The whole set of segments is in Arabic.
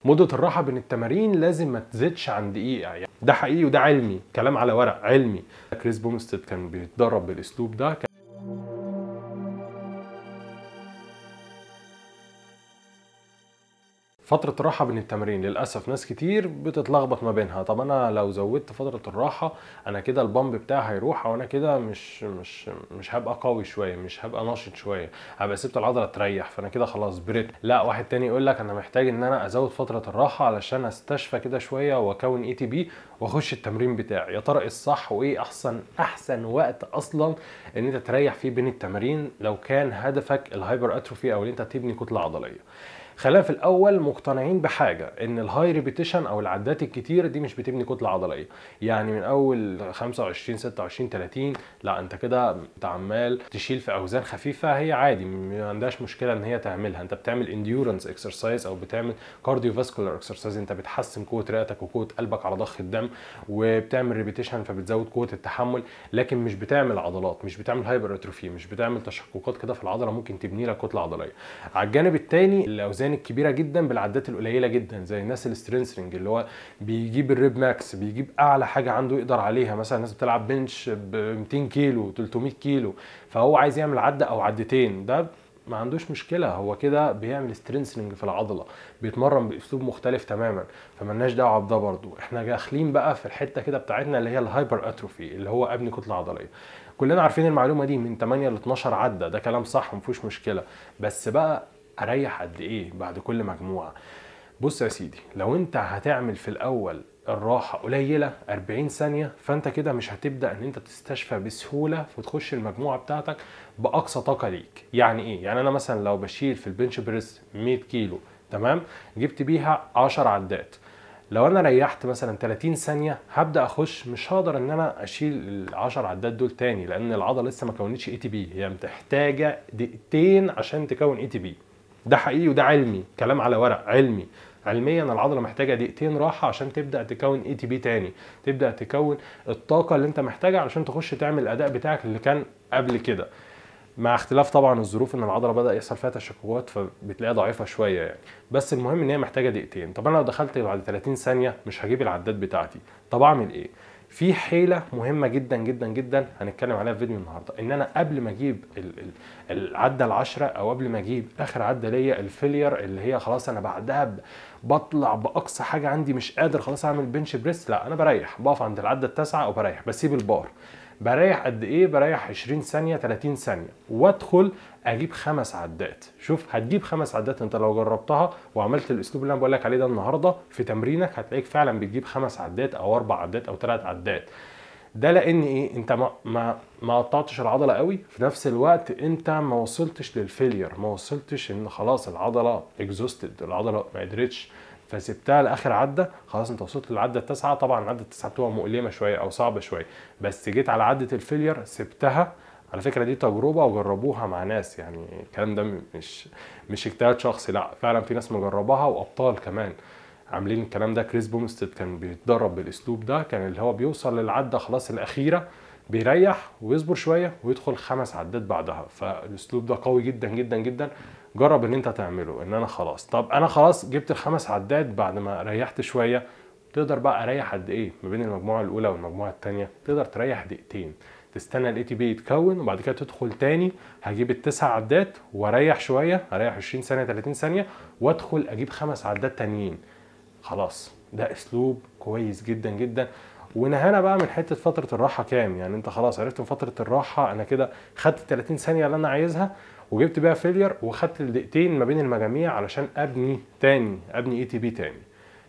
مدة الراحة بين التمارين لازم ما تزيدش عن دقيقة، يعني ده حقيقي وده علمي، كلام على ورق علمي. كريس بومستد كان بيتدرب بالاسلوب ده. فترة الراحة بين التمارين للأسف ناس كتير بتتلخبط ما بينها. طب أنا لو زودت فترة الراحة أنا كده البامب بتاعي هيروح، أو أنا كده مش هبقى قوي شوية، مش هبقى ناشط شوية، هبقى سبت العضلة تريح، فأنا كده خلاص بريت. لا، واحد تاني يقول لك أنا محتاج إن أنا أزود فترة الراحة علشان أستشفى كده شوية وأكون اي تي بي وأخش التمرين بتاعي. يا ترى إيه الصح وإيه أحسن وقت أصلا إن أنت تريح فيه بين التمارين لو كان هدفك الهايبر أتروفي أو إن أنت تبني كتلة عضلية؟ خلينا في الاول مقتنعين بحاجه، ان الهاي ريبيتيشن او العدات الكتير دي مش بتبني كتله عضليه. يعني من اول 25 26 30 لا، انت كده انت عمال تشيل في اوزان خفيفه، هي عادي ما عندهاش مشكله ان هي تعملها. انت بتعمل انديورنس اكسرسايز او بتعمل كارديو فاسكولار اكسرسايز، انت بتحسن قوه رئتك وقوه قلبك على ضخ الدم، وبتعمل ريبيتيشن فبتزود قوه التحمل، لكن مش بتعمل عضلات، مش بتعمل هايبر اتروفي، مش بتعمل تشققات كده في العضله ممكن تبني لك كتله عضليه. على الجانب الثاني الاوزان الكبيره جدا بالعدات القليله جدا، زي الناس السترينسرنج اللي هو بيجيب الريب ماكس، بيجيب اعلى حاجه عنده يقدر عليها. مثلا الناس بتلعب بنش ب 200 كيلو 300 كيلو، فهو عايز يعمل عده او عدتين، ده ما عندوش مشكله، هو كده بيعمل سترينسنج في العضله، بيتمرن باسلوب مختلف تماما، فمالناش دعوه بده. برضو احنا داخلين بقى في الحته كده بتاعتنا اللي هي الهايبر اتروفي، اللي هو ابني كتله عضليه. كلنا عارفين المعلومه دي، من 8 ل 12 عده، ده كلام صح مفيهوش مشكله، بس بقى اريح قد ايه بعد كل مجموعه؟ بص يا سيدي، لو انت هتعمل في الاول الراحه قليله 40 ثانيه، فانت كده مش هتبدا ان انت تستشفى بسهوله وتخش المجموعه بتاعتك باقصى طاقه ليك. يعني ايه؟ يعني انا مثلا لو بشيل في البنش بريس 100 كيلو، تمام، جبت بيها 10 عدات، لو انا ريحت مثلا 30 ثانيه هبدا اخش، مش هقدر ان انا اشيل ال10 عدات دول تاني، لان العضله لسه ما كونتش اي تي بي، هي محتاجه دقيقتين عشان تكون اي تي بي. ده حقيقي وده علمي، كلام على ورق علمي. علميا العضله محتاجه دقيقتين راحه عشان تبدا تكون اي تي بي تاني، تبدا تكون الطاقه اللي انت محتاجها علشان تخش تعمل الاداء بتاعك اللي كان قبل كده، مع اختلاف طبعا الظروف ان العضله بدا يحصل فيها تشققات فبتلاقيها ضعيفه شويه يعني. بس المهم ان هي محتاجه دقيقتين. طب انا لو دخلت بعد 30 ثانيه مش هجيب العدات بتاعتي، طب اعمل ايه؟ في حيله مهمه جدا جدا جدا هنتكلم عليها في فيديو النهارده، ان انا قبل ما اجيب العده العشره، او قبل ما اجيب اخر عده ليا الفيلير، اللي هي خلاص انا بعدها بطلع باقصى حاجه عندي، مش قادر خلاص اعمل بنش بريس، لا انا بريح، بقف عند العده التاسعه او بريح، بسيب البار. بريح قد ايه؟ بريح 20 ثانيه 30 ثانيه، وادخل اجيب 5 عدات. شوف، هتجيب 5 عدات، انت لو جربتها وعملت الاسلوب اللي انا بقول لك عليه ده النهارده في تمرينك هتلاقيك فعلا بتجيب 5 عدات او 4 عدات او 3 عدات. ده لان ايه؟ انت ما قطعتش العضله قوي، في نفس الوقت انت ما وصلتش للفيلير، ما وصلتش ان خلاص العضله اكزوستد، العضله ما قدرتش، فسبتها لاخر عده، خلاص انت وصلت للعده التاسعه. طبعا العده التاسعه بتبقى مؤلمه شويه او صعبه شويه، بس جيت على عده الفيلير سبتها. على فكره دي تجربه وجربوها مع ناس، يعني الكلام ده مش اجتهاد شخصي، لا فعلا في ناس مجرباها وابطال كمان عاملين الكلام ده. كريس بومستد كان بيتدرب بالاسلوب ده، كان اللي هو بيوصل للعده خلاص الاخيره بيريح ويصبر شويه ويدخل 5 عدات بعدها. فالاسلوب ده قوي جدا جدا جدا، جرب ان انت تعمله. ان انا خلاص، طب انا خلاص جبت ال5 عدات بعد ما ريحت شويه، تقدر بقى اريح قد ايه ما بين المجموعه الاولى والمجموعه الثانيه؟ تقدر تريح دقيقتين، تستنى الاي تي بي يتكون وبعد كده تدخل تاني، هجيب ال9 عدات واريح شويه، اريح 20 ثانيه 30 ثانيه وادخل اجيب 5 عدات تانيين. خلاص ده اسلوب كويس جدا جدا. ونهانا بقى من حته فتره الراحه كام، يعني انت خلاص عرفت من فتره الراحه انا كده خدت 30 ثانيه اللي انا عايزها وجبت بيها فيلير، وخدت الدقيقتين ما بين المجاميع علشان ابني تاني، ابني اي تي بي تاني.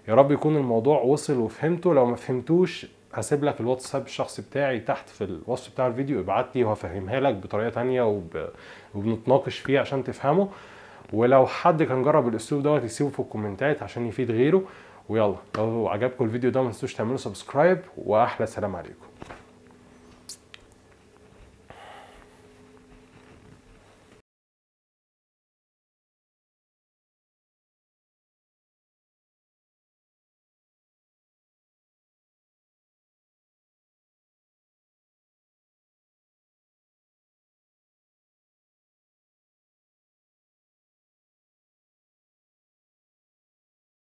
يا رب يكون الموضوع وصل وفهمته. لو ما فهمتوش هسيب لك الواتساب الشخصي بتاعي تحت في الوصف بتاع الفيديو، ابعت لي وهفهمها لك بطريقه تانيه وبنتناقش فيه عشان تفهمه. ولو حد كان جرب الاسلوب دوت يسيبه في الكومنتات عشان يفيد غيره. ويلا، لو عجبكم الفيديو ده ما تنسوش تعملوا سبسكرايب، واحلى سلام عليكم.